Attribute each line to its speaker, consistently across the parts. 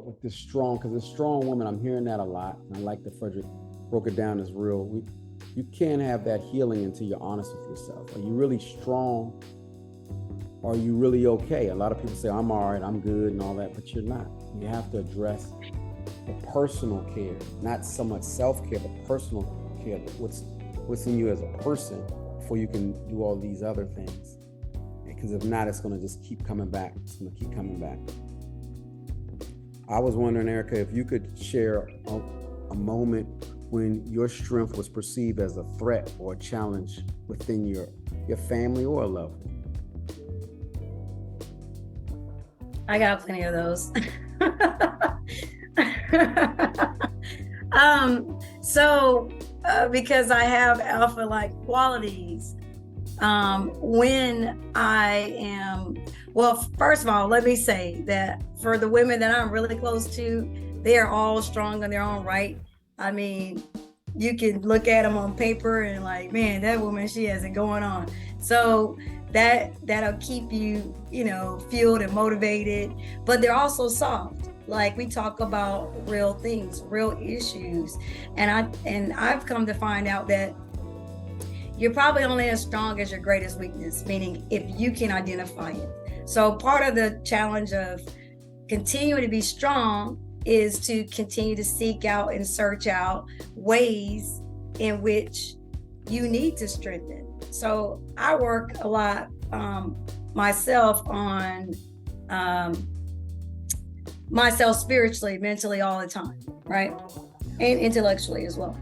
Speaker 1: with this strong, because this strong woman, I'm hearing that a lot. And I like that Frederick broke it down as real. You can't have that healing until you're honest with yourself. Are you really strong? Or are you really okay? A lot of people say, I'm all right, I'm good and all that, but you're not. You have to address the personal care, not so much self-care, but personal care. What's in you as a person before you can do all these other things. Because if not, it's going to just keep coming back. It's going to keep coming back. I was wondering, Erica, if you could share a moment when your strength was perceived as a threat or a challenge within your family or a loved one.
Speaker 2: I got plenty of those. Because I have alpha-like qualities, when I am, well, first of all, let me say that for the women that I'm really close to, they are all strong in their own right. I mean, you can look at them on paper and like, man, that woman, she has it going on. So that'll keep you, fueled and motivated, but they're also soft. Like, we talk about real things, real issues. And I've come to find out that you're probably only as strong as your greatest weakness, meaning if you can identify it. So part of the challenge of continuing to be strong is to continue to seek out and search out ways in which you need to strengthen. So I work a lot myself on myself spiritually, mentally, all the time, right? And intellectually as well.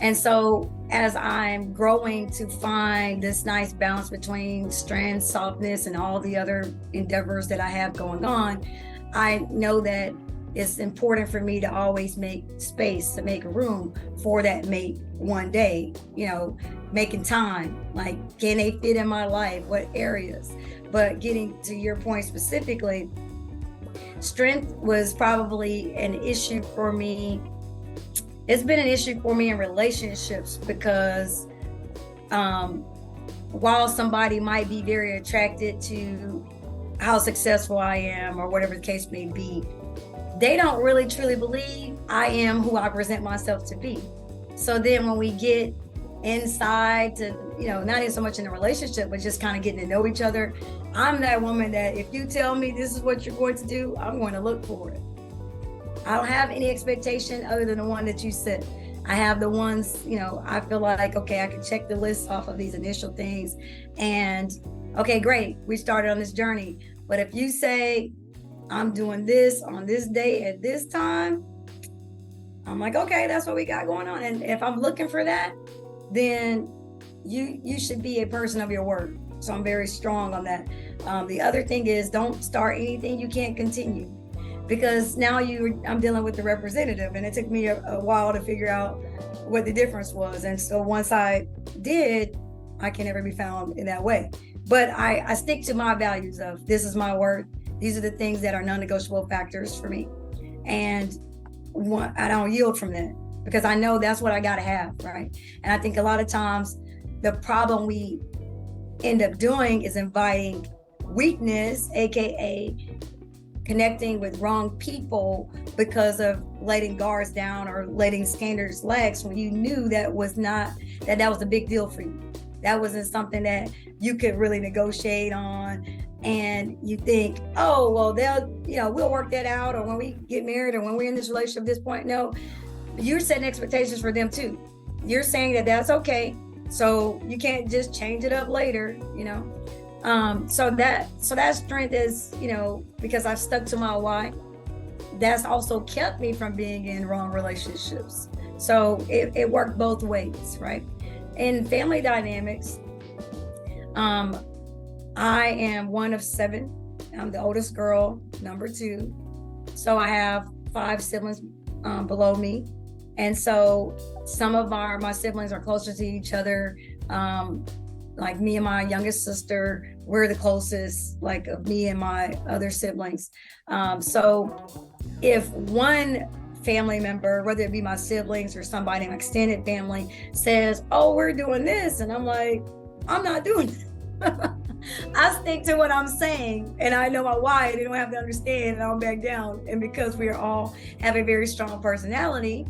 Speaker 2: And so as I'm growing to find this nice balance between strength, softness, and all the other endeavors that I have going on, I know that it's important for me to always make space, to make room for that mate one day, making time, like, can they fit in my life? What areas? But getting to your point specifically, strength was probably an issue for me. It's been an issue for me in relationships because while somebody might be very attracted to how successful I am or whatever the case may be, they don't really truly believe I am who I present myself to be. So then when we get inside to, not even so much in a relationship, but just kind of getting to know each other, I'm that woman that if you tell me this is what you're going to do, I'm going to look for it. I don't have any expectation other than the one that you set. I have the ones, I feel like, okay, I can check the list off of these initial things and okay, great, we started on this journey. But if you say, I'm doing this on this day at this time, I'm like, okay, that's what we got going on. And if I'm looking for that, then you should be a person of your word. So I'm very strong on that. The other thing is, don't start anything you can't continue, because now I'm dealing with the representative, and it took me a while to figure out what the difference was. And so once I did, I can never be found in that way. But I stick to my values of, this is my word. These are the things that are non-negotiable factors for me. And I don't yield from that, because I know that's what I got to have, right? And I think a lot of times the problem we end up doing is inviting weakness, AKA connecting with wrong people because of letting guards down or letting standards lax when you knew that was a big deal for you. That wasn't something that you could really negotiate on. And you think, oh, well, we'll work that out, or when we get married, or when we're in this relationship at this point. No, you're setting expectations for them too. You're saying that that's okay, so you can't just change it up later, So that strength is, because I've stuck to my why, that's also kept me from being in wrong relationships. So it worked both ways, right? In family dynamics, I am one of 7. I'm the oldest girl, number 2. So I have 5 siblings below me. And so some of my siblings are closer to each other. Like me and my youngest sister, we're the closest, like, of me and my other siblings. So if one family member, whether it be my siblings or somebody in my extended family, says, oh, we're doing this, and I'm like, I'm not doing it. I stick to what I'm saying, and I know my why. They don't have to understand, and I don't back down. And because we all have a very strong personality,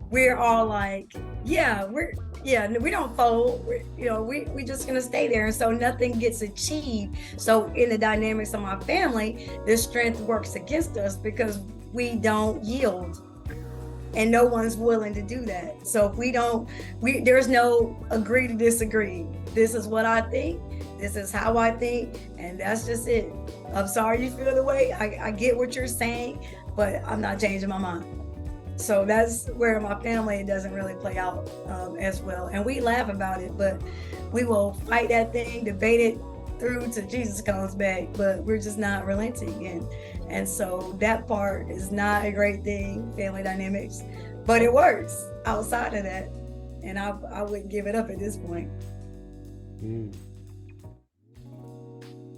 Speaker 2: we're all like, yeah, we don't fold. We just gonna stay there, and so nothing gets achieved. So in the dynamics of my family, this strength works against us because we don't yield, and no one's willing to do that. So if there's no agree to disagree. This is what I think. This is how I think, and that's just it. I'm sorry you feel the way. I get what you're saying, but I'm not changing my mind. So that's where my family doesn't really play out as well. And we laugh about it, but we will fight that thing, debate it through till Jesus comes back, but we're just not relenting. And so that part is not a great thing, family dynamics, but it works outside of that. And I wouldn't give it up at this point.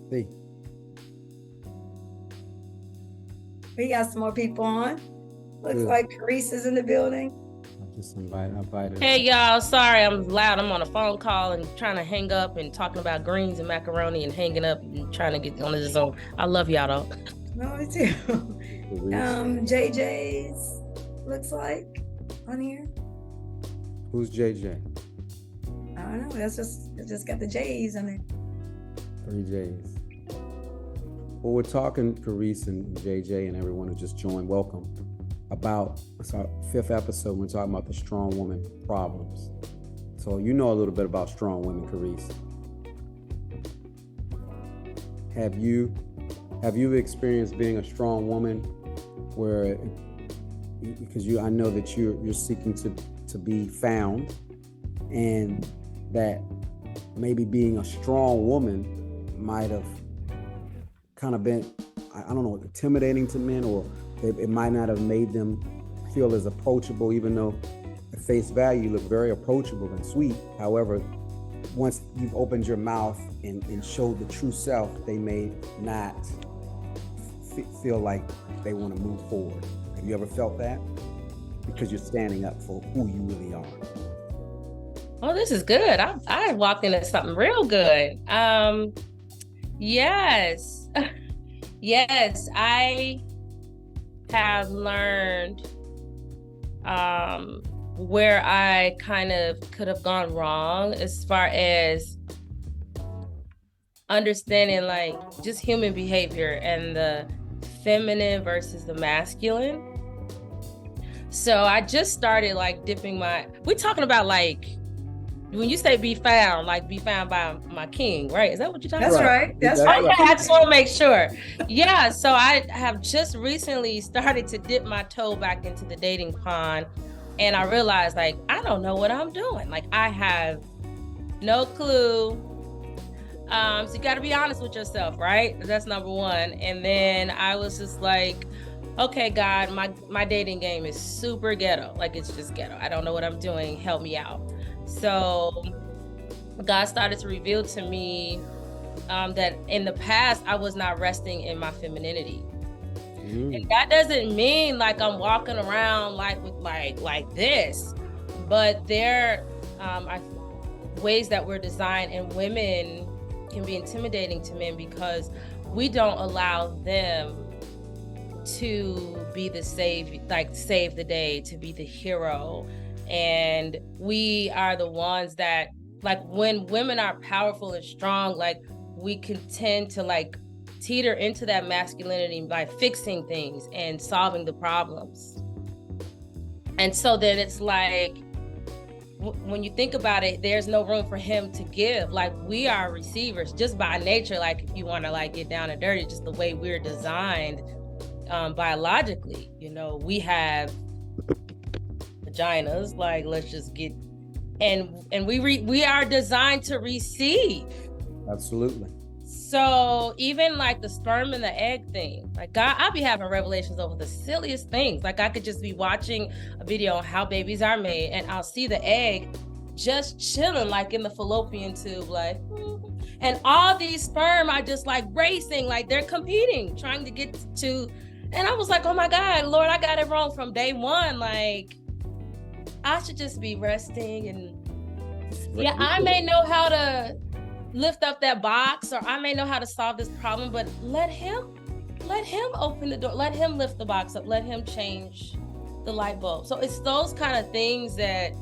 Speaker 1: See,
Speaker 2: we got some more people on. Looks like Carice is in the building.
Speaker 1: I just invited.
Speaker 3: Hey y'all, sorry I'm loud. I'm on a phone call and trying to hang up and talking about greens and macaroni and hanging up and trying to get on the Zoom. I love y'all though.
Speaker 2: No, me too. JJ's looks like on here.
Speaker 1: Who's JJ?
Speaker 2: I don't know. It just got the J's on there.
Speaker 1: 3 J's. Well, we're talking, Carice and JJ and everyone who just joined. Welcome. It's our 5th episode. We're talking about the strong woman problems. So you know a little bit about strong women, Carice. Have you experienced being a strong woman where, because I know that you're seeking to be found, and that maybe being a strong woman might have kind of been, I don't know, intimidating to men, or it might not have made them feel as approachable, even though at face value you look very approachable and sweet. However, once you've opened your mouth and showed the true self, they may not feel like they want to move forward. Have you ever felt that? Because you're standing up for who you really are.
Speaker 3: Oh, this is good. I walked into something real good. Yes. Yes, I have learned where I kind of could have gone wrong as far as understanding like just human behavior and the feminine versus the masculine. So I just started like we're talking about like, when you say be found by my king, right? Is that what you're talking about?
Speaker 2: That's right.
Speaker 3: Okay, I just want to make sure. Yeah, so I have just recently started to dip my toe back into the dating pond, and I realized like, I don't know what I'm doing. Like I have no clue. So you got to be honest with yourself, right? That's number one. And then I was just like, okay, God, my dating game is super ghetto. Like it's just ghetto. I don't know what I'm doing. Help me out. So God started to reveal to me that in the past, I was not resting in my femininity. And that doesn't mean like I'm walking around like with like this, but there are ways that we're designed, and women can be intimidating to men because we don't allow them to be the save the day, to be the hero. And we are the ones that, like, when women are powerful and strong, like we can tend to like teeter into that masculinity by fixing things and solving the problems. And so then it's like, when you think about it, there's no room for him to give. Like we are receivers just by nature. Like if you want to like get down and dirty, just the way we're designed biologically, you know, we have vaginas, like let's just get, and we are designed to receive.
Speaker 1: Absolutely.
Speaker 3: So even like the sperm and the egg thing, like God, I'll be having revelations over the silliest things. Like I could just be watching a video on how babies are made, and I'll see the egg just chilling like in the fallopian tube, like, and all these sperm are just like racing, like they're competing, trying to get to, and I was like, oh my God, Lord, I got it wrong from day one. Like I should just be resting, and yeah, I may know how to lift up that box, or I may know how to solve this problem, but let him open the door, let him lift the box up, let him change the light bulb. So it's those kind of things that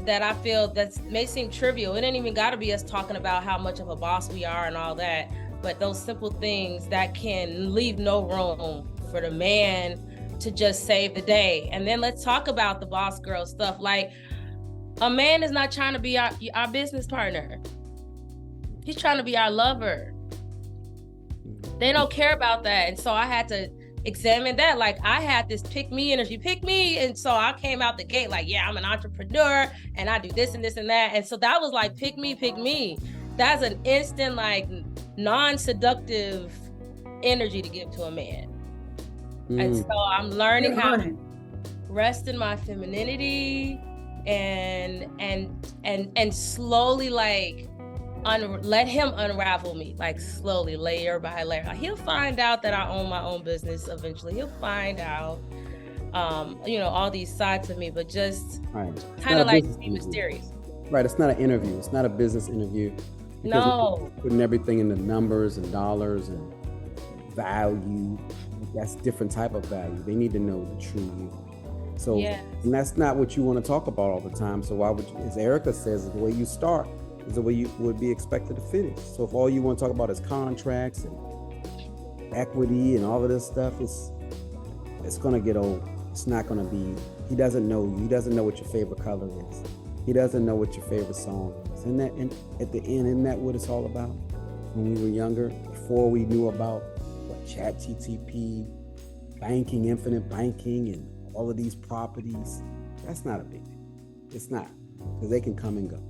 Speaker 3: that I feel that may seem trivial. It ain't even got to be us talking about how much of a boss we are and all that, but those simple things that can leave no room for the man to just save the day. And then let's talk about the boss girl stuff. Like, a man is not trying to be our business partner. He's trying to be our lover. They don't care about that. And so I had to examine that. Like, I had this pick me energy, pick me. And so I came out the gate like, yeah, I'm an entrepreneur and I do this and this and that. And so that was like, pick me, pick me. That's an instant, like, non-seductive energy to give to a man. And so I'm learning how to rest in my femininity and slowly, like, let him unravel me, like, slowly, layer by layer. He'll find out that I own my own business eventually. He'll find out, all these sides of me, but just kind of like be mysterious.
Speaker 1: Right. It's not an interview. It's not a business interview.
Speaker 3: No.
Speaker 1: Putting everything into numbers and dollars and value. That's different type of value. They need to know the true you. So, and that's not what you want to talk about all the time. So why would you, as Erica says, the way you start is the way you would be expected to finish. So if all you want to talk about is contracts and equity and all of this stuff, it's going to get old. It's not going to be, he doesn't know you. He doesn't know what your favorite color is. He doesn't know what your favorite song is. And at the end, isn't that what it's all about? When we were younger, before we knew about ChatGPT, banking, infinite banking, and all of these properties, that's not a big deal. It's not, because they can come and go.